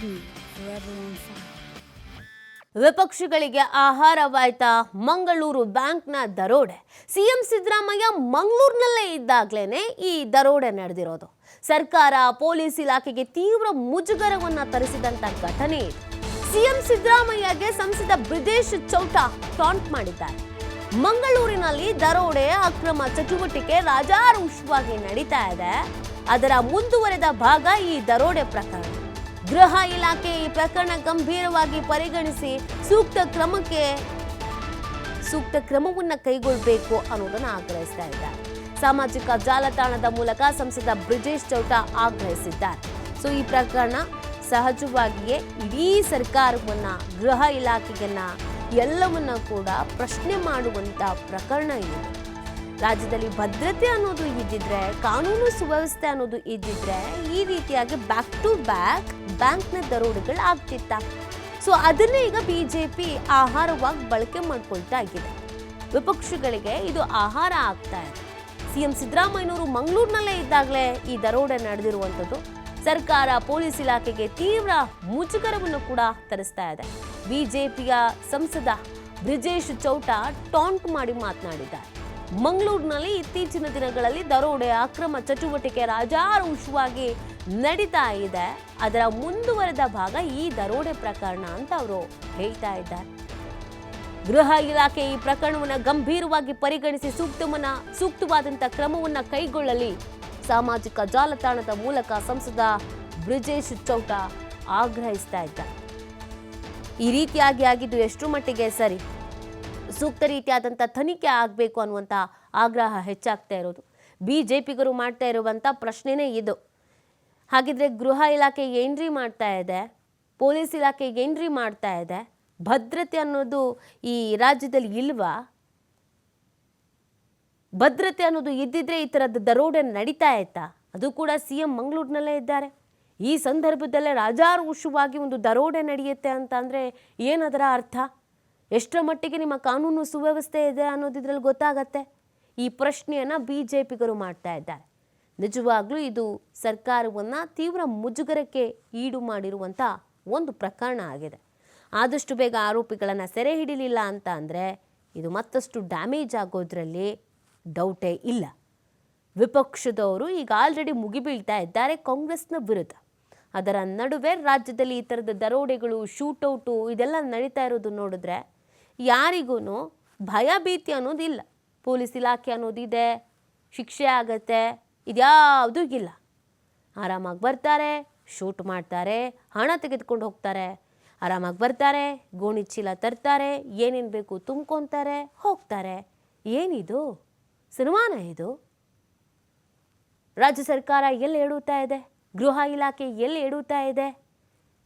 TV, forever on fire. ವಿಪಕ್ಷಗಳಿಗೆ ಆಹಾರವಾಯ್ತಾ Mangaluru ಬ್ಯಾಂಕ್ನ ದರೋಡೆ. CM Siddaramaiah ಮಂಗಳೂರಿನಲ್ಲೇ ಇದ್ದಾಗಲೇ ಈ ದರೋಡೆ ನಡೆದಿರೋದು. ಸರ್ಕಾರ ಪೊಲೀಸ್ ಇಲಾಖೆಗೆ ತೀವ್ರ ಮುಜುಗರವನ್ನ ತರಿಸಿದಂತ ಘಟನೆ ಇದು. ಸಿಎಂ ಸಿದ್ದರಾಮಯ್ಯಗೆ ಸಂಸದ ಬ್ರಿಜೇಶ್ ಚೌಟ ಟಾಂಟ್ ಮಾಡಿದ್ದಾರೆ. ಮಂಗಳೂರಿನಲ್ಲಿ ದರೋಡೆ ಅಕ್ರಮ ಚಟುವಟಿಕೆ ರಾಜಾರೋಷವಾಗಿ ನಡೀತಾ ಇದೆ. ಅದರ ಮುಂದುವರೆದ ಭಾಗ ಈ ದರೋಡೆ ಪ್ರಕರಣ. ಗೃಹ ಇಲಾಖೆ ಈ ಪ್ರಕರಣ ಗಂಭೀರವಾಗಿ ಪರಿಗಣಿಸಿ ಸೂಕ್ತ ಕ್ರಮವನ್ನ ಕೈಗೊಳ್ಳಬೇಕು ಅನ್ನೋದನ್ನ ಆಗ್ರಹಿಸ್ತಾ ಇದ್ದಾರೆ. ಸಾಮಾಜಿಕ ಜಾಲತಾಣದ ಮೂಲಕ ಸಂಸದ ಬ್ರಿಜೇಶ್ ಚೌಟ ಆಗ್ರಹಿಸಿದ್ದಾರೆ. ಸೊ ಈ ಪ್ರಕರಣ ಸಹಜವಾಗಿಯೇ ಇಡೀ ಸರ್ಕಾರವನ್ನ, ಗೃಹ ಇಲಾಖೆಯನ್ನ ಎಲ್ಲವನ್ನ ಕೂಡ ಪ್ರಶ್ನೆ ಮಾಡುವಂತ ಪ್ರಕರಣ ಇದೆ. ರಾಜ್ಯದಲ್ಲಿ ಭದ್ರತೆ ಅನ್ನೋದು ಇದ್ದಿದ್ರೆ, ಕಾನೂನು ಸುವ್ಯವಸ್ಥೆ ಅನ್ನೋದು ಇದ್ದಿದ್ರೆ ಈ ರೀತಿಯಾಗಿ ಬ್ಯಾಕ್ ಟು ಬ್ಯಾಕ್ ಬ್ಯಾಂಕ್ನ ದರೋಡೆಗಳು ಆಗ್ತಿತ್ತ. ಸೊ ಅದನ್ನೇ ಈಗ ಬಿಜೆಪಿ ಆಹಾರವಾಗಿ ಬಳಕೆ ಮಾಡ್ಕೊಳ್ತಾ ಇದೆ. ವಿಪಕ್ಷಗಳಿಗೆ ಇದು ಆಹಾರ ಆಗ್ತಾ ಇದೆ. ಸಿಎಂ ಸಿದ್ದರಾಮಯ್ಯನವರು ಮಂಗಳೂರಿನಲ್ಲೇ ಇದ್ದಾಗಲೇ ಈ ದರೋಡೆ ನಡೆದಿರುವಂಥದ್ದು ಸರ್ಕಾರ ಪೊಲೀಸ್ ಇಲಾಖೆಗೆ ತೀವ್ರ ಮುಜುಗರವನ್ನು ಕೂಡ ತರಿಸ್ತಾ ಇದೆ. ಬಿಜೆಪಿಯ ಸಂಸದ ಬ್ರಿಜೇಶ್ ಚೌಟ ಟಾಂಟ್ ಮಾಡಿ ಮಾತನಾಡಿದ್ದಾರೆ. ಮಂಗಳೂರಿನಲ್ಲಿ ಇತ್ತೀಚಿನ ದಿನಗಳಲ್ಲಿ ದರೋಡೆ ಅಕ್ರಮ ಚಟುವಟಿಕೆ ರಾಜಾರೋಷವಾಗಿ ನಡೀತಾ ಇದೆ. ಅದರ ಮುಂದುವರೆದ ಭಾಗ ಈ ದರೋಡೆ ಪ್ರಕರಣ ಅಂತ ಅವರು ಹೇಳ್ತಾ ಇದ್ದಾರೆ. ಗೃಹ ಇಲಾಖೆ ಈ ಪ್ರಕರಣವನ್ನು ಗಂಭೀರವಾಗಿ ಪರಿಗಣಿಸಿ ಸೂಕ್ತವಾದಂಥ ಕ್ರಮವನ್ನ ಕೈಗೊಳ್ಳಲಿ ಸಾಮಾಜಿಕ ಜಾಲತಾಣದ ಮೂಲಕ ಸಂಸದ ಬ್ರಿಜೇಶ್ ಚೌಟ ಆಗ್ರಹಿಸ್ತಾ ಇದ್ದಾರೆ. ಈ ರೀತಿಯಾಗಿ ಆಗಿದ್ದು ಎಷ್ಟು ಮಟ್ಟಿಗೆ ಸರಿ, ಸೂಕ್ತ ರೀತಿಯಾದಂಥ ತನಿಖೆ ಆಗಬೇಕು ಅನ್ನುವಂಥ ಆಗ್ರಹ ಹೆಚ್ಚಾಗ್ತಾ ಇರೋದು. ಬಿಜೆಪಿಗರು ಮಾಡ್ತಾ ಇರುವಂಥ ಪ್ರಶ್ನೆನೇ ಇದು. ಹಾಗಿದ್ರೆ ಗೃಹ ಇಲಾಖೆ ಏನ್ರಿ ಮಾಡ್ತಾ ಇದೆ, ಪೊಲೀಸ್ ಇಲಾಖೆ ಏನ್ರಿ ಮಾಡ್ತಾ ಇದೆ, ಭದ್ರತೆ ಅನ್ನೋದು ಈ ರಾಜ್ಯದಲ್ಲಿ ಇಲ್ವಾ? ಭದ್ರತೆ ಅನ್ನೋದು ಇದ್ದಿದ್ರೆ ಈ ಥರದ ದರೋಡೆ ನಡೀತಾ ಇತ್ತಾ? ಅದು ಕೂಡ ಸಿಎಂ ಮಂಗಳೂರಿನಲ್ಲೇ ಇದ್ದಾರೆ. ಈ ಸಂದರ್ಭದಲ್ಲೇ ರಾಜಾರೋಷವಾಗಿ ಒಂದು ದರೋಡೆ ನಡೆಯುತ್ತೆ ಅಂತ ಅಂದರೆ ಏನದರ ಅರ್ಥ? ಎಷ್ಟರ ಮಟ್ಟಿಗೆ ನಿಮ್ಮ ಕಾನೂನು ಸುವ್ಯವಸ್ಥೆ ಇದೆ ಅನ್ನೋದು ಇದರಲ್ಲಿ ಗೊತ್ತಾಗತ್ತೆ. ಈ ಪ್ರಶ್ನೆಯನ್ನು ಬಿಜೆಪಿಗರು ಮಾಡ್ತಾ ಇದ್ದಾರೆ. ನಿಜವಾಗ್ಲೂ ಇದು ಸರ್ಕಾರವನ್ನು ತೀವ್ರ ಮುಜುಗರಕ್ಕೆ ಈಡು ಮಾಡಿರುವಂಥ ಒಂದು ಪ್ರಕರಣ ಆಗಿದೆ. ಆದಷ್ಟು ಬೇಗ ಆರೋಪಿಗಳನ್ನು ಸೆರೆ ಹಿಡಿಲಿಲ್ಲ ಅಂತ ಅಂದರೆ ಇದು ಮತ್ತಷ್ಟು ಡ್ಯಾಮೇಜ್ ಆಗೋದ್ರಲ್ಲಿ ಡೌಟೇ ಇಲ್ಲ. ವಿಪಕ್ಷದವರು ಈಗ ಆಲ್ರೆಡಿ ಮುಗಿಬೀಳ್ತಾ ಇದ್ದಾರೆ ಕಾಂಗ್ರೆಸ್ನ ವಿರುದ್ಧ. ಅದರ ನಡುವೆ ರಾಜ್ಯದಲ್ಲಿ ಈ ಥರದ ದರೋಡೆಗಳು, ಶೂಟೌಟು ಇದೆಲ್ಲ ನಡೀತಾ ಇರೋದು ನೋಡಿದ್ರೆ ಯಾರಿಗೂ ಭಯ ಭೀತಿ ಅನ್ನೋದಿಲ್ಲ. ಪೊಲೀಸ್ ಇಲಾಖೆ ಅನ್ನೋದಿದೆ, ಶಿಕ್ಷೆ ಆಗತ್ತೆ, ಇದ್ಯಾವುದೂ ಇಲ್ಲ. ಆರಾಮಾಗಿ ಬರ್ತಾರೆ, ಶೂಟ್ ಮಾಡ್ತಾರೆ, ಹಣ ತೆಗೆದುಕೊಂಡು ಹೋಗ್ತಾರೆ, ಆರಾಮಾಗಿ ಬರ್ತಾರೆ, ಗೋಣಿ ಚೀಲ ತರ್ತಾರೆ, ಏನೇನು ಬೇಕು ತುಂಬ್ಕೊತಾರೆ, ಹೋಗ್ತಾರೆ. ಏನಿದು ಸಿನಿಮಾನ ಇದು? ರಾಜ್ಯ ಸರ್ಕಾರ ಎಲ್ಲಿ ಎಡುತ್ತಾ ಇದೆ? ಗೃಹ ಇಲಾಖೆ ಎಲ್ಲಿ ಎಡುತ್ತಾ ಇದೆ?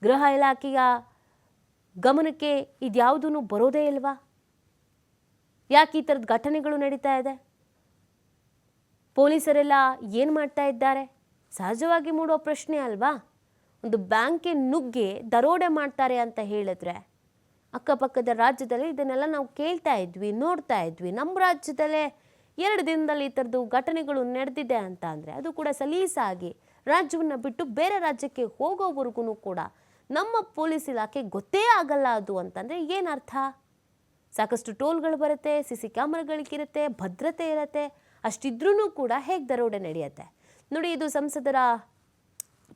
ಗೃಹ ಇಲಾಖೆಯ ಗಮನಕ್ಕೆ ಇದ್ಯಾವುದೂ ಬರೋದೇ ಇಲ್ವಾ? ಯಾಕೆ ಈ ಥರದ ಘಟನೆಗಳು ನಡೀತಾ ಇದೆ? ಪೊಲೀಸರೆಲ್ಲ ಏನು ಮಾಡ್ತಾ ಇದ್ದಾರೆ? ಸಹಜವಾಗಿ ಮೂಡೋ ಪ್ರಶ್ನೆ ಅಲ್ವಾ? ಒಂದು ಬ್ಯಾಂಕ್ಗೆ ನುಗ್ಗಿ ದರೋಡೆ ಮಾಡ್ತಾರೆ ಅಂತ ಹೇಳಿದ್ರೆ ಅಕ್ಕಪಕ್ಕದ ರಾಜ್ಯದಲ್ಲಿ ಇದನ್ನೆಲ್ಲ ನಾವು ಕೇಳ್ತಾ ಇದ್ವಿ, ನೋಡ್ತಾ ಇದ್ವಿ. ನಮ್ಮ ರಾಜ್ಯದಲ್ಲೇ 2 ದಿನದಲ್ಲಿ ಈ ಥರದ್ದು ಘಟನೆಗಳು ನಡೆದಿದೆ ಅಂತ ಅಂದರೆ ಅದು ಕೂಡ ಸಲೀಸಾಗಿ ರಾಜ್ಯವನ್ನು ಬಿಟ್ಟು ಬೇರೆ ರಾಜ್ಯಕ್ಕೆ ಹೋಗೋವರೆಗೂ ಕೂಡ ನಮ್ಮ ಪೊಲೀಸ್ ಇಲಾಖೆ ಗೊತ್ತೇ ಆಗಲ್ಲ ಅದು ಅಂತಂದರೆ ಏನರ್ಥ? ಸಾಕಷ್ಟು ಟೋಲ್ಗಳು ಬರುತ್ತೆ, CC ಕ್ಯಾಮ್ರಾಗಳಿಗಿರುತ್ತೆ, ಭದ್ರತೆ ಇರುತ್ತೆ. ಅಷ್ಟಿದ್ರೂ ಕೂಡ ಹೇಗೆ ದರೋಡೆ ನಡೆಯುತ್ತೆ ನೋಡಿ. ಇದು ಸಂಸದರ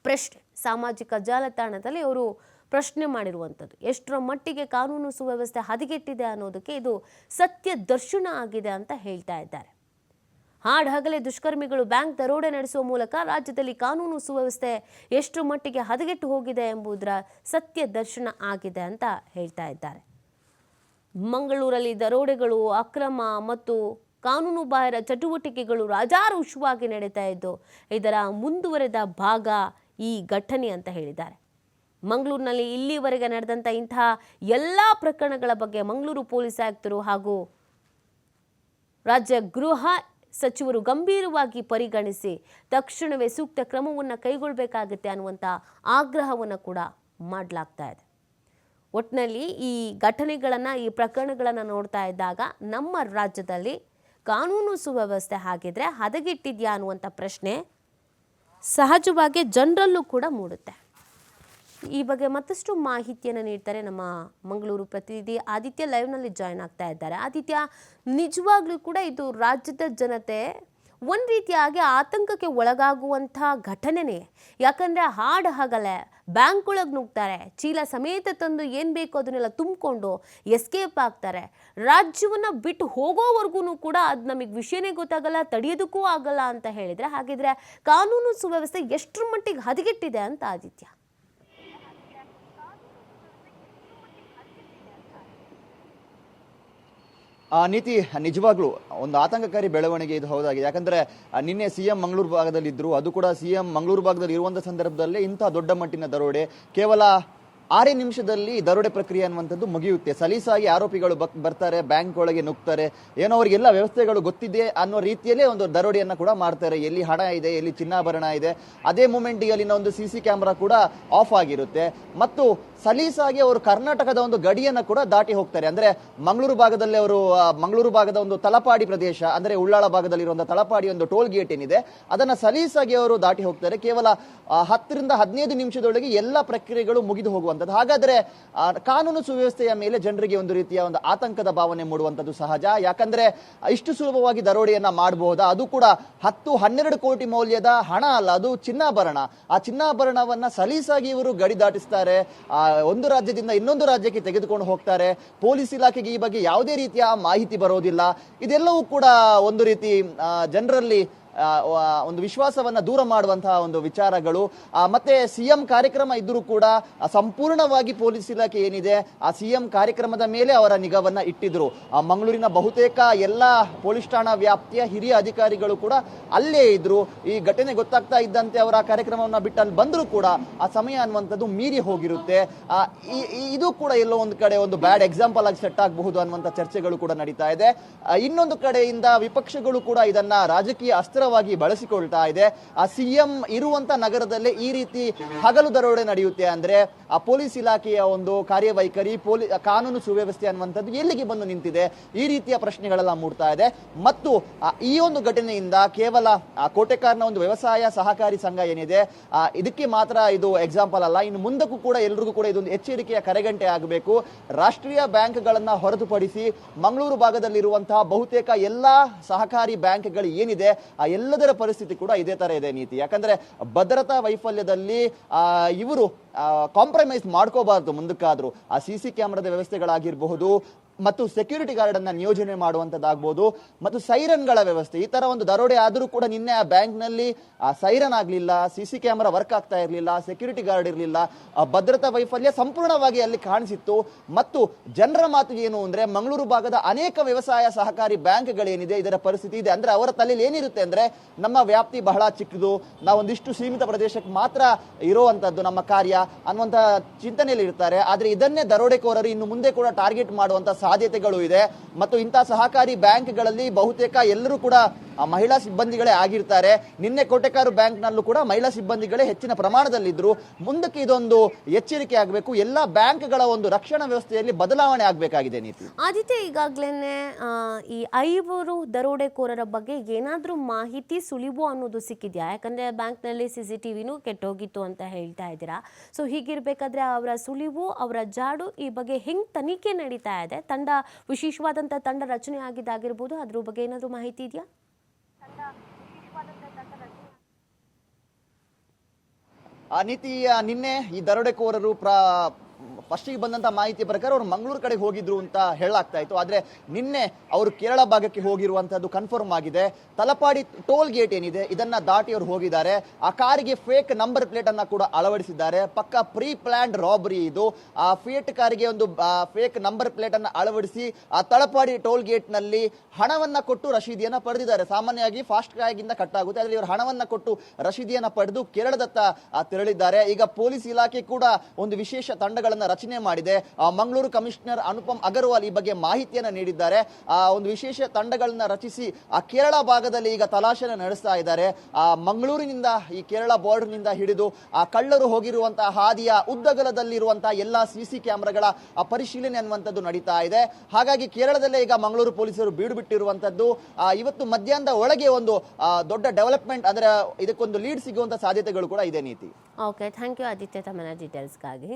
ಪ್ರಶ್ನೆ. ಸಾಮಾಜಿಕ ಜಾಲತಾಣದಲ್ಲಿ ಅವರು ಪ್ರಶ್ನೆ ಮಾಡಿರುವಂಥದ್ದು. ಎಷ್ಟರ ಮಟ್ಟಿಗೆ ಕಾನೂನು ಸುವ್ಯವಸ್ಥೆ ಹದಗೆಟ್ಟಿದೆ ಅನ್ನೋದಕ್ಕೆ ಇದು ಸತ್ಯ ದರ್ಶನ ಆಗಿದೆ ಅಂತ ಹೇಳ್ತಾ ಇದ್ದಾರೆ. ಹಾಡಹಗಲೇ ದುಷ್ಕರ್ಮಿಗಳು ಬ್ಯಾಂಕ್ ದರೋಡೆ ನಡೆಸುವ ಮೂಲಕ ರಾಜ್ಯದಲ್ಲಿ ಕಾನೂನು ಸುವ್ಯವಸ್ಥೆ ಎಷ್ಟು ಮಟ್ಟಿಗೆ ಹದಗೆಟ್ಟು ಹೋಗಿದೆ ಎಂಬುದರ ಸತ್ಯ ದರ್ಶನ ಆಗಿದೆ ಅಂತ ಹೇಳ್ತಾ ಇದ್ದಾರೆ. ಮಂಗಳೂರಲ್ಲಿ ದರೋಡೆಗಳು, ಅಕ್ರಮ ಮತ್ತು ಕಾನೂನು ಬಾಹಿರ ಚಟುವಟಿಕೆಗಳು ರಾಜಾರೋಷವಾಗಿ ನಡೀತಾ ಇದ್ದು ಇದರ ಮುಂದುವರೆದ ಭಾಗ ಈ ಘಟನೆ ಅಂತ ಹೇಳಿದ್ದಾರೆ. ಮಂಗಳೂರಿನಲ್ಲಿ ಇಲ್ಲಿವರೆಗೆ ನಡೆದಂಥ ಇಂತಹ ಎಲ್ಲ ಪ್ರಕರಣಗಳ ಬಗ್ಗೆ ಮಂಗಳೂರು ಪೊಲೀಸ್ ಆಯುಕ್ತರು ಹಾಗೂ ರಾಜ್ಯ ಗೃಹ ಸಚಿವರು ಗಂಭೀರವಾಗಿ ಪರಿಗಣಿಸಿ ತಕ್ಷಣವೇ ಸೂಕ್ತ ಕ್ರಮವನ್ನು ಕೈಗೊಳ್ಳಬೇಕಾಗುತ್ತೆ ಅನ್ನುವಂಥ ಆಗ್ರಹವನ್ನು ಕೂಡ ಮಾಡಲಾಗ್ತಾ ಇದೆ. ಒಟ್ಟಿನಲ್ಲಿ ಈ ಘಟನೆಗಳನ್ನು, ಈ ಪ್ರಕರಣಗಳನ್ನು ನೋಡ್ತಾ ಇದ್ದಾಗ ನಮ್ಮ ರಾಜ್ಯದಲ್ಲಿ ಕಾನೂನು ಸುವ್ಯವಸ್ಥೆ ಹಾಗಿದ್ರೆ ಹದಗೆಟ್ಟಿದೆಯಾ ಅನ್ನುವಂಥ ಪ್ರಶ್ನೆ ಸಹಜವಾಗಿ ಜನರಲ್ಲೂ ಕೂಡ ಮೂಡುತ್ತೆ. ಈ ಬಗ್ಗೆ ಮತ್ತಷ್ಟು ಮಾಹಿತಿಯನ್ನು ನೀಡ್ತಾರೆ ನಮ್ಮ ಮಂಗಳೂರು ಪ್ರತಿನಿಧಿ ಆದಿತ್ಯ. ಲೈವ್ನಲ್ಲಿ ಜಾಯ್ನ್ ಆಗ್ತಾ ಇದ್ದಾರೆ. ಆದಿತ್ಯ, ನಿಜವಾಗ್ಲೂ ಕೂಡ ಇದು ರಾಜ್ಯದ ಜನತೆ ಒಂದು ರೀತಿಯಾಗಿ ಆತಂಕಕ್ಕೆ ಒಳಗಾಗುವಂಥ ಘಟನೆನೇ. ಯಾಕಂದರೆ ಹಾಡು ಹಗಲೇ ಬ್ಯಾಂಕ್ ಒಳಗೆ ನುಗ್ತಾರೆ, ಚೀಲ ಸಮೇತ ತಂದು ಏನು ಬೇಕೋ ಅದನ್ನೆಲ್ಲ ತುಂಬಿಕೊಂಡು ಎಸ್ಕೇಪ್ ಆಗ್ತಾರೆ. ರಾಜ್ಯವನ್ನು ಬಿಟ್ಟು ಹೋಗೋವರೆಗೂ ಕೂಡ ಅದು ನಮಗೆ ವಿಷಯನೇ ಗೊತ್ತಾಗಲ್ಲ, ತಡೆಯೋದಕ್ಕೂ ಆಗಲ್ಲ ಅಂತ ಹೇಳಿದರೆ, ಹಾಗಿದ್ರೆ ಕಾನೂನು ಸುವ್ಯವಸ್ಥೆ ಎಷ್ಟರ ಮಟ್ಟಿಗೆ ಹದಗೆಟ್ಟಿದೆ ಅಂತ ಆದಿತ್ಯ? ನೀತಿ ನಿಜವಾಗ್ಲೂ ಒಂದು ಆತಂಕಕಾರಿ ಬೆಳವಣಿಗೆ ಇದು ಹೌದಾಗಿದೆ. ಯಾಕಂದ್ರೆ ನಿನ್ನೆ ಸಿಎಂ ಮಂಗಳೂರು ಭಾಗದಲ್ಲಿ ಇದ್ರು, ಅದು ಕೂಡ ಸಿಎಂ ಮಂಗಳೂರು ಭಾಗದಲ್ಲಿ ಇರುವಂತಹ ಸಂದರ್ಭದಲ್ಲೇ ಇಂತಹ ದೊಡ್ಡ ಮಟ್ಟಿನ ದರೋಡೆ ಕೇವಲ 6 ನಿಮಿಷದಲ್ಲಿ ದರೋಡೆ ಪ್ರಕ್ರಿಯೆ ಅನ್ನುವಂಥದ್ದು ಮುಗಿಯುತ್ತೆ. ಸಲೀಸಾಗಿ ಆರೋಪಿಗಳು ಬರ್ತಾರೆ, ಬ್ಯಾಂಕ್ ಒಳಗೆ ನುಗ್ತಾರೆ, ಏನೋ ಅವರಿಗೆಲ್ಲ ವ್ಯವಸ್ಥೆಗಳು ಗೊತ್ತಿದೆ ಅನ್ನೋ ರೀತಿಯಲ್ಲೇ ಒಂದು ದರೋಡೆಯನ್ನ ಕೂಡ ಮಾಡ್ತಾರೆ. ಎಲ್ಲಿ ಹಣ ಇದೆ, ಎಲ್ಲಿ ಚಿನ್ನಾಭರಣ ಇದೆ, ಅದೇ ಮೂಮೆಂಟಿಗೆ ಅಲ್ಲಿನ ಒಂದು CC ಕ್ಯಾಮೆರಾ ಕೂಡ ಆಫ್ ಆಗಿರುತ್ತೆ. ಮತ್ತು ಸಲೀಸಾಗಿ ಅವರು ಕರ್ನಾಟಕದ ಒಂದು ಗಡಿಯನ್ನ ಕೂಡ ದಾಟಿ ಹೋಗ್ತಾರೆ. ಅಂದ್ರೆ ಮಂಗಳೂರು ಭಾಗದಲ್ಲಿ ಅವರು ಮಂಗಳೂರು ಭಾಗದ ಒಂದು ತಲಪಾಡಿ ಪ್ರದೇಶ, ಅಂದ್ರೆ ಉಳ್ಳಾಳ ಭಾಗದಲ್ಲಿರುವಂತಹ ತಲಪಾಡಿ ಒಂದು ಟೋಲ್ ಗೇಟ್ ಏನಿದೆ ಅದನ್ನ ಸಲೀಸಾಗಿ ಅವರು ದಾಟಿ ಹೋಗ್ತಾರೆ. ಕೇವಲ 10 ರಿಂದ 15 ನಿಮಿಷದೊಳಗೆ ಎಲ್ಲ ಪ್ರಕ್ರಿಯೆಗಳು ಮುಗಿದು ಹೋಗುವಂಥದ್ದು. ಹಾಗಾದ್ರೆ ಕಾನೂನು ಸುವ್ಯವಸ್ಥೆಯ ಮೇಲೆ ಜನರಿಗೆ ಒಂದು ರೀತಿಯ ಒಂದು ಆತಂಕದ ಭಾವನೆ ಮೂಡುವಂಥದ್ದು ಸಹಜ. ಯಾಕಂದ್ರೆ ಇಷ್ಟು ಸುಲಭವಾಗಿ ದರೋಡೆಯನ್ನ ಮಾಡಬಹುದಾ? ಅದು ಕೂಡ 10-12 ಕೋಟಿ ಮೌಲ್ಯದ ಹಣ ಅಲ್ಲ, ಅದು ಚಿನ್ನಾಭರಣ. ಆ ಚಿನ್ನಾಭರಣವನ್ನ ಸಲೀಸಾಗಿ ಇವರು ಗಡಿ ದಾಟಿಸ್ತಾರೆ, ಒಂದು ರಾಜ್ಯದಿಂದ ಇನ್ನೊಂದು ರಾಜ್ಯಕ್ಕೆ ತೆಗೆದುಕೊಂಡು ಹೋಗ್ತಾರೆ. ಪೊಲೀಸ್ ಇಲಾಖೆಗೆ ಈ ಬಗ್ಗೆ ಯಾವುದೇ ರೀತಿಯ ಮಾಹಿತಿ ಬರೋದಿಲ್ಲ. ಇದೆಲ್ಲವೂ ಕೂಡ ಒಂದು ರೀತಿ ಜನರಲ್ಲಿ ಒಂದು ವಿಶ್ವಾಸವನ್ನ ದೂರ ಮಾಡುವಂತಹ ಒಂದು ವಿಚಾರಗಳು. ಮತ್ತೆ ಸಿಎಂ ಕಾರ್ಯಕ್ರಮ ಇದ್ರೂ ಕೂಡ ಸಂಪೂರ್ಣವಾಗಿ ಪೊಲೀಸ್ ಇಲಾಖೆ ಏನಿದೆ ಆ ಸಿಎಂ ಕಾರ್ಯಕ್ರಮದ ಮೇಲೆ ಅವರ ನಿಗಾವನ್ನ ಇಟ್ಟಿದ್ರು. ಮಂಗಳೂರಿನ ಬಹುತೇಕ ಎಲ್ಲ ಪೊಲೀಸ್ ಠಾಣಾ ವ್ಯಾಪ್ತಿಯ ಹಿರಿಯ ಅಧಿಕಾರಿಗಳು ಕೂಡ ಅಲ್ಲೇ ಇದ್ರು. ಈ ಘಟನೆ ಗೊತ್ತಾಗ್ತಾ ಇದ್ದಂತೆ ಅವರ ಕಾರ್ಯಕ್ರಮವನ್ನ ಬಿಟ್ಟು ಅಲ್ಲಿ ಬಂದರೂ ಕೂಡ ಆ ಸಮಯ ಅನ್ನುವಂಥದ್ದು ಮೀರಿ ಹೋಗಿರುತ್ತೆ. ಇದು ಕೂಡ ಎಲ್ಲೋ ಒಂದು ಕಡೆ ಒಂದು ಬ್ಯಾಡ್ ಎಕ್ಸಾಂಪಲ್ ಆಗಿ ಸೆಟ್ ಆಗಬಹುದು ಅನ್ನುವಂಥ ಚರ್ಚೆಗಳು ಕೂಡ ನಡೀತಾ ಇದೆ. ಇನ್ನೊಂದು ಕಡೆಯಿಂದ ವಿಪಕ್ಷಗಳು ಕೂಡ ಇದನ್ನ ರಾಜಕೀಯ ಅಸ್ತ್ರ ಬಳಸಿಕೊಳ್ತಾ ಇದೆ. ಆ ಸಿಎಂ ಇರುವಂತ ನಗರದಲ್ಲೇ ಈ ರೀತಿ ಹಗಲು ದರೋಡೆ ನಡೆಯುತ್ತೆ ಅಂದ್ರೆ ಆ ಪೊಲೀಸ್ ಇಲಾಖೆಯ ಒಂದು ಕಾರ್ಯವೈಖರಿ, ಕಾನೂನು ಸುವ್ಯವಸ್ಥೆ ಅನ್ನುವಂಥದ್ದು ಎಲ್ಲಿಗೆ ಬಂದು ನಿಂತಿದೆ? ಈ ರೀತಿಯ ಪ್ರಶ್ನೆಗಳೆಲ್ಲ ಮೂಡ್ತಾ ಇದೆ. ಮತ್ತು ಈ ಒಂದು ಘಟನೆಯಿಂದ ಕೇವಲ ಕೋಟೆಕಾರ್ನ ಒಂದು ವ್ಯವಸಾಯ ಸಹಕಾರಿ ಸಂಘ ಏನಿದೆ ಇದಕ್ಕೆ ಮಾತ್ರ ಇದು ಎಕ್ಸಾಂಪಲ್ ಅಲ್ಲ. ಇನ್ನು ಮುಂದಕ್ಕೂ ಕೂಡ ಎಲ್ರಿಗೂ ಕೂಡ ಇದೊಂದು ಎಚ್ಚರಿಕೆಯ ಕರೆಗಂಟೆ ಆಗಬೇಕು. ರಾಷ್ಟ್ರೀಯ ಬ್ಯಾಂಕ್ಗಳನ್ನ ಹೊರತುಪಡಿಸಿ ಮಂಗಳೂರು ಭಾಗದಲ್ಲಿರುವಂತಹ ಬಹುತೇಕ ಎಲ್ಲಾ ಸಹಕಾರಿ ಬ್ಯಾಂಕ್ಗಳು ಏನಿದೆ ಆ ಎಲ್ಲದರ ಪರಿಸ್ಥಿತಿ ಕೂಡ ಇದೇ ತರ ಇದೆ ನೀತಿ. ಯಾಕಂದ್ರೆ ಭದ್ರತಾ ವೈಫಲ್ಯದಲ್ಲಿ ಇವರು ಕಾಂಪ್ರಮೈಸ್ ಮಾಡ್ಕೋಬಾರ್ದು. ಮುಂದಕ್ಕಾದ್ರೂ ಆ CC ಕ್ಯಾಮೆರಾದ ವ್ಯವಸ್ಥೆಗಳಾಗಿರಬಹುದು, ಮತ್ತು ಸೆಕ್ಯೂರಿಟಿ ಗಾರ್ಡ್ ಅನ್ನ ನಿಯೋಜನೆ ಮಾಡುವಂತದ್ದಾಗಬಹುದು, ಮತ್ತು ಸೈರನ್ಗಳ ವ್ಯವಸ್ಥೆ. ಈ ತರ ಒಂದು ದರೋಡೆ ಆದರೂ ಕೂಡ ನಿನ್ನೆ ಆ ಬ್ಯಾಂಕ್ ನಲ್ಲಿ ಸೈರನ್ ಆಗ್ಲಿಲ್ಲ, CC ಕ್ಯಾಮೆರಾ ವರ್ಕ್ ಆಗ್ತಾ ಇರಲಿಲ್ಲ, ಸೆಕ್ಯೂರಿಟಿ ಗಾರ್ಡ್ ಇರಲಿಲ್ಲ. ಭದ್ರತಾ ವೈಫಲ್ಯ ಸಂಪೂರ್ಣವಾಗಿ ಅಲ್ಲಿ ಕಾಣಿಸಿತ್ತು. ಮತ್ತು ಜನರ ಮಾತು ಏನು ಅಂದ್ರೆ ಮಂಗಳೂರು ಭಾಗದ ಅನೇಕ ವ್ಯವಸಾಯ ಸಹಕಾರಿ ಬ್ಯಾಂಕ್ಗಳೇನಿದೆ ಇದರ ಪರಿಸ್ಥಿತಿ ಇದೆ. ಅಂದ್ರೆ ಅವರ ತಲೆಯಲ್ಲಿ ಏನಿರುತ್ತೆ ಅಂದ್ರೆ ನಮ್ಮ ವ್ಯಾಪ್ತಿ ಬಹಳ ಚಿಕ್ಕದು, ನಾವೊಂದಿಷ್ಟು ಸೀಮಿತ ಪ್ರದೇಶಕ್ಕೆ ಮಾತ್ರ ಇರುವಂತದ್ದು ನಮ್ಮ ಕಾರ್ಯ ಅನ್ನುವಂತ ಚಿಂತನೆಯಲ್ಲಿ ಇರ್ತಾರೆ. ಆದ್ರೆ ಇದನ್ನೇ ದರೋಡೆಕೋರರು ಇನ್ನು ಮುಂದೆ ಕೂಡ ಟಾರ್ಗೆಟ್ ಮಾಡುವಂತ ಸಾಧ್ಯತೆಗಳು ಇದೆ. ಮತ್ತು ಇಂತಹ ಸಹಕಾರಿ ಬ್ಯಾಂಕ್ಗಳಲ್ಲಿ ಬಹುತೇಕ ಎಲ್ಲರೂ ಕೂಡ ಮಹಿಳಾ ಸಿಬ್ಬಂದಿಗಳೇ ಆಗಿರ್ತಾರೆ. ನಿನ್ನೆ ಕೋಟೆಕಾರು ಬ್ಯಾಂಕ್ ನಲ್ಲೂ ಕೂಡ ಮಹಿಳಾ ಸಿಬ್ಬಂದಿಗಳೇ ಹೆಚ್ಚಿನ ಪ್ರಮಾಣದಲ್ಲಿದ್ರು. ಮುಂದಕ್ಕೆ ಇದೊಂದು ಎಚ್ಚರಿಕೆ ಆಗಬೇಕು. ಎಲ್ಲಾ ಬ್ಯಾಂಕ್ಗಳ ಒಂದು ರಕ್ಷಣಾ ವ್ಯವಸ್ಥೆಯಲ್ಲಿ ಬದಲಾವಣೆ ಆಗಬೇಕಾಗಿದೆ ನೀತಿ. ಆದಿತ್ಯ, ಈಗಾಗಲೇ ಈ 5 ದರೋಡೆಕೋರರ ಬಗ್ಗೆ ಏನಾದರೂ ಮಾಹಿತಿ ಸುಳಿವು ಅನ್ನೋದು ಸಿಕ್ಕಿದ್ಯಾ? ಯಾಕಂದ್ರೆ ಬ್ಯಾಂಕ್ನಲ್ಲಿ CCTVನೂ ಕೆಟ್ಟೋಗಿತ್ತು ಅಂತ ಹೇಳ್ತಾ ಇದ್ದೀರಾ. ಸೊ ಹೀಗಿರ್ಬೇಕಾದ್ರೆ ಅವರ ಸುಳಿವು, ಅವರ ಜಾಡು, ಈ ಬಗ್ಗೆ ಹೆಂಗ್ ತನಿಖೆ ನಡೀತಾ ಇದೆ? ವಿಶೇಷವಾದಂಥ ತಂಡ ರಚನೆ ಆಗಿದ್ದಾಗಿರ್ಬೋದು, ಅದ್ರ ಬಗ್ಗೆ ಏನಾದರೂ ಮಾಹಿತಿ ಇದೆಯಾ? ನೀತಿ, ನಿನ್ನೆ ಈ ದರೋಡೆಕೋರರು ಫಸ್ಟಿಗೆ ಬಂದಂತ ಮಾಹಿತಿ ಪ್ರಕಾರ ಅವರು ಮಂಗಳೂರು ಕಡೆ ಹೋಗಿದ್ರು ಅಂತ ಹೇಳಲಾಗ್ತಾ ಇತ್ತು. ಆದ್ರೆ ನಿನ್ನೆ ಅವರು ಕೇರಳ ಭಾಗಕ್ಕೆ ಹೋಗಿರುವಂತದ್ದು ಕನ್ಫರ್ಮ್ ಆಗಿದೆ. ತಲಪಾಡಿ ಟೋಲ್ ಗೇಟ್ ಏನಿದೆ ಇದನ್ನ ದಾಟಿ ಅವರು ಹೋಗಿದ್ದಾರೆ. ಆ ಕಾರಿಗೆ ಫೇಕ್ ನಂಬರ್ ಪ್ಲೇಟ್ ಅನ್ನ ಕೂಡ ಅಳವಡಿಸಿದ್ದಾರೆ. ಪಕ್ಕ ಪ್ರೀ ಪ್ಲಾನ್ಡ್ ರಾಬರಿ ಇದು. ಆ ಫಿಯಟ್ ಕಾರಿಗೆ ಒಂದು ಫೇಕ್ ನಂಬರ್ ಪ್ಲೇಟ್ ಅನ್ನ ಅಳವಡಿಸಿ ಆ ತಲಪಾಡಿ ಟೋಲ್ ಗೇಟ್ ನಲ್ಲಿ ಹಣವನ್ನ ಕೊಟ್ಟು ರಶೀದಿಯನ್ನ ಪಡೆದಿದ್ದಾರೆ. ಸಾಮಾನ್ಯವಾಗಿ ಫಾಸ್ಟ್ ಟ್ರ್ಯಾಗ್ ಇಂದ ಕಟ್ ಆಗುತ್ತೆ, ಆದ್ರೆ ಇವರು ಹಣವನ್ನ ಕೊಟ್ಟು ರಶೀದಿಯನ್ನ ಪಡೆದು ಕೇರಳದತ್ತ ತೆರಳಿದ್ದಾರೆ. ಈಗ ಪೊಲೀಸ್ ಇಲಾಖೆ ಕೂಡ ಒಂದು ವಿಶೇಷ ತಂಡಗಳನ್ನ ರಚನೆ ಮಾಡಿದೆ. ಮಂಗಳೂರು ಕಮಿಷನರ್ ಅನುಪಮ್ ಅಗರ್ವಾಲ್ ಈ ಬಗ್ಗೆ ಮಾಹಿತಿಯನ್ನು ನೀಡಿದ್ದಾರೆ. ಒಂದು ವಿಶೇಷ ತಂಡಗಳನ್ನ ರಚಿಸಿ ಕೇರಳ ಭಾಗದಲ್ಲಿ ಈಗ ತಲಾಶೆನ ನಡೆಸ್ತಾ ಇದ್ದಾರೆ. ಮಂಗಳೂರಿನಿಂದ ಈ ಕೇರಳ ಬಾರ್ಡರ್ ನಿಂದ ಹಿಡಿದು ಕಳ್ಳರು ಹೋಗಿರುವಂತಹ ಹಾದಿಯ ಉದ್ದಗಲದಲ್ಲಿರುವಂತಹ ಎಲ್ಲಾ ಸಿಸಿ ಕ್ಯಾಮೆರಾಗಳ ಪರಿಶೀಲನೆ ಅನ್ನುವಂಥದ್ದು ನಡೀತಾ ಇದೆ. ಹಾಗಾಗಿ ಕೇರಳದಲ್ಲೇ ಈಗ ಮಂಗಳೂರು ಪೊಲೀಸರು ಬೀಡು ಬಿಟ್ಟಿರುವಂತದ್ದು. ಇವತ್ತು ಮಧ್ಯಾಹ್ನದ ಒಳಗೆ ಒಂದು ದೊಡ್ಡ ಡೆವಲಪ್ಮೆಂಟ್ ಅಂದ್ರೆ ಇದಕ್ಕೊಂದು ಲೀಡ್ ಸಿಗುವಂತ ಸಾಧ್ಯತೆಗಳು ಕೂಡ ಇದೆ. ನೀತಿ. ಓಕೆ, ಥ್ಯಾಂಕ್ ಯು ಆದಿತ್ಯ ತಮ್ಮ ಡೀಟೇಲ್ಸ್ಗಾಗಿ.